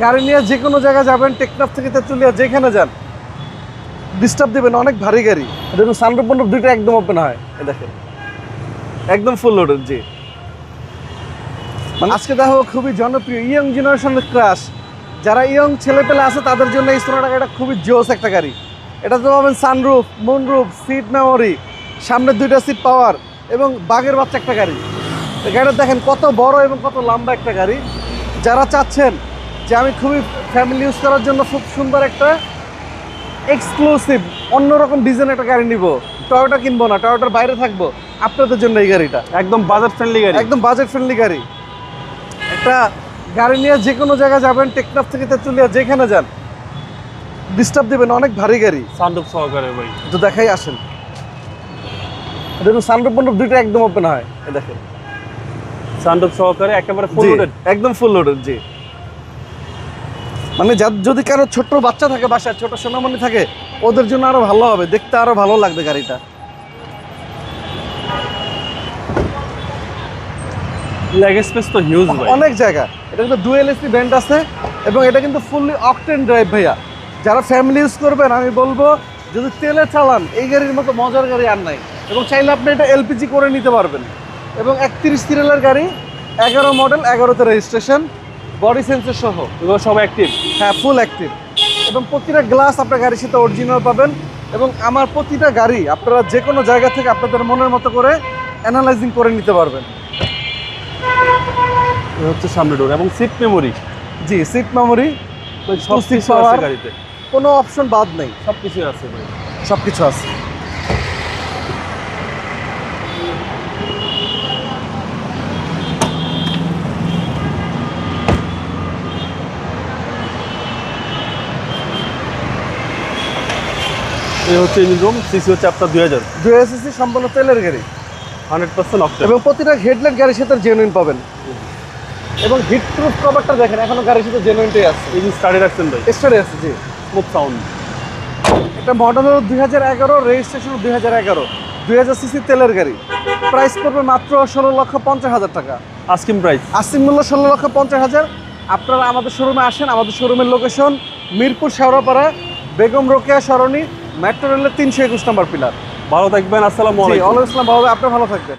গাড়ি নিয়ে যে কোনো জায়গায় যাবেন, টেকনাফ থেকে তেঁতুলিয়া যেখানে যান, ডিস্টার্ব দিবেন। অনেক ভারী গাড়ি। দেখুন সানরুফ মন্ডপ দুইটা একদম ওপেন হয়। দেখেন একদম ফুল লোডেড। জি, আজকে দেখো খুবই জনপ্রিয় ইয়ং জেনারেশনের ক্রাশ। যারা ইয়ং ছেলেপেলে আছে তাদের জন্য এই সোনাটা গাড়িটা খুবই জোস একটা গাড়ি। এটা তো পাবেন সানরুফ, মুনরুফ, সিট মেমোরি, সামনের দুইটা সিট পাওয়ার এবং বাগের বাচ্চা একটা গাড়ি। গাড়িটা দেখেন কত বড় এবং কত লম্বা একটা গাড়ি। যারা চাচ্ছেন যে আমি খুবই ফ্যামিলি ইউজ করার জন্য খুব সুন্দর একটা এক্সক্লুসিভ অন্যরকম ডিজাইন একটা গাড়ি নিব, টয়োটা কিনবো না, টয়োটার বাইরে থাকবো, আপনাদের জন্য এই গাড়িটা একদম বাজেট ফ্রেন্ডলি গাড়ি। একদম বাজেট ফ্রেন্ডলি গাড়ি। একটা গাড়ি নিয়ে যে কোনো জায়গায় যাবেন, টেকনাফ থেকে তেঁতুলিয়া যেখানে যান, ডিস্টার্ব দিবেন। অনেক ভারী গাড়ি। সানরুফ সহকারে ভাই। তো দেখাই আসেন। দেখুন সানরুফ মন্ডপ দুইটা একদম ওপেন হয়। দেখেন সানরুফ সহকারে একেবারে ফুল জি, লোডেড। একদম ফুল লোডেড। জি, মানে যদি কারো ছোট্ট বাচ্চা থাকে বাসায়, ছোট সোনামণি থাকে, ওদের জন্য আরো ভালো হবে, দেখতে আরো ভালো লাগবে গাড়িটা। লেগ স্পেস তো হিউজ ভাই। অনেক জায়গা। এটা কিন্তু ডুয়েল এসি ব্যান্ড আছে এবং এটা কিন্তু ফুললি অকটেন ড্রাইভ ভাইয়া। যারা ফ্যামিলি ইউজ করবেন আমি বলবো, যদি তেলে চালান এই গাড়ির মতো মজার গাড়ি আর নাই। এবং চাইলে আপনি এটা এলপিজি করে নিতে পারবেন। এবং 31 সিরিয়ালের গাড়ি, 11 মডেল, 11তে রেজিস্ট্রেশন, বডি সেন্সর সহ। এগুলো সব অ্যাক্টিভ। হ্যাঁ, ফুল অ্যাক্টিভ। এবং প্রতিটা গ্লাস আপনার গাড়ির সাথে অরিজিনাল পাবেন। এবং আমার প্রতিটা গাড়ি আপনারা যে কোনো জায়গা থেকে আপনাদের মনের মতো করে অ্যানালাইজিং করে নিতে পারবেন। হচ্ছে সামনে ডোর এবং সিট মেমোরি। জি, সিট মেমোরি, সব সিট কিছু পাওয়ার, আছে গাড়িতে। কোনো অপশন বাদ নেই, সব কিছু আছে ভাই। সব কিছু আছে। এই হচ্ছে ইঞ্জিন রুম। সিসি হচ্ছে আপনার 2000। 2000 সিসি সম্পূর্ণ তেলের গাড়ি 100% অকটেন। এবং প্রতিটা হেডলাইট গাড়ির সাথে জেনুইন পাবেন। এবং হিট প্রুফ কভারটা দেখেন এখনো গাড়ির সাথে জেনুইনটাই আছে। ইঞ্জিন স্টার্টে রাখছেন ভাই। স্টারে আছে। জি, স্মুথ সাউন্ড। এটা মডেল হলো 2011, রেজিস্ট্রেশন 2011, 2000 সিসি তেলের গাড়ি। প্রাইস পড়বে মাত্র 16,50,000 টাকা। Asking price. আস্কিং মূল্য 16,50,000। আপনারা আমাদের শোরুমে আসেন। আমাদের শোরুমের লোকেশন মিরপুর শেওড়াপাড়া, বেগম রোকেয়া সরণি, মেট্রো রেলের 321 নম্বর পিলার। ভালো থাকবেন। আসসালামু জি, আলাইকুম। ওয়ালাইকুম আসসালাম। ভালো, আপনি ভালো থাকবেন।